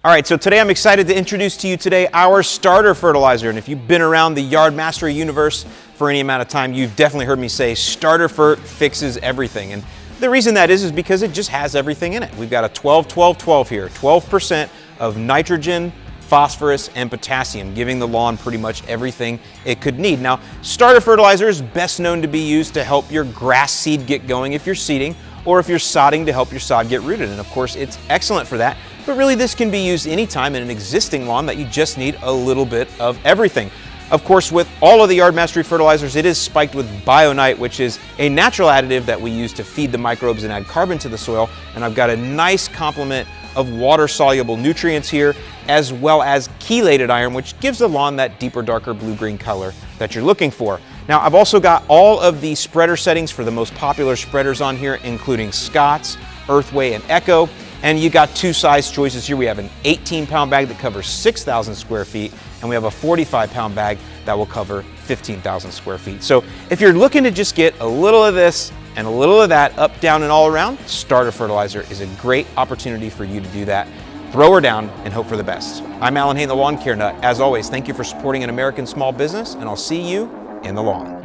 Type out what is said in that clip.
All right, so today I'm excited to introduce to you today our starter fertilizer. And if you've been around the yard mastery universe for any amount of time, you've definitely heard me say Starter Fert fixes everything. And the reason that is because it just has everything in it. We've got a 12-12-12 here, 12% of nitrogen, phosphorus, and potassium, giving the lawn pretty much everything it could need. Now, starter fertilizer is best known to be used to help your grass seed get going if you're seeding, or if you're sodding to help your sod get rooted. And of course, it's excellent for that. But really, this can be used anytime in an existing lawn that you just need a little bit of everything. Of course, with all of the yard mastery fertilizers, it is spiked with Bionite, which is a natural additive that we use to feed the microbes and add carbon to the soil. And I've got a nice complement of water-soluble nutrients here, as well as chelated iron, which gives the lawn that deeper, darker blue-green color that you're looking for. Now, I've also got all of the spreader settings for the most popular spreaders on here, including Scott's, Earthway, and Echo. And you got two size choices here. We have an 18-pound bag that covers 6,000 square feet, and we have a 45-pound bag that will cover 15,000 square feet. So if you're looking to just get a little of this and a little of that up, down, and all around, starter fertilizer is a great opportunity for you to do that. Throw her down and hope for the best. I'm Alan Hain, the Lawn Care Nut. As always, thank you for supporting an American small business, and I'll see you in the lawn.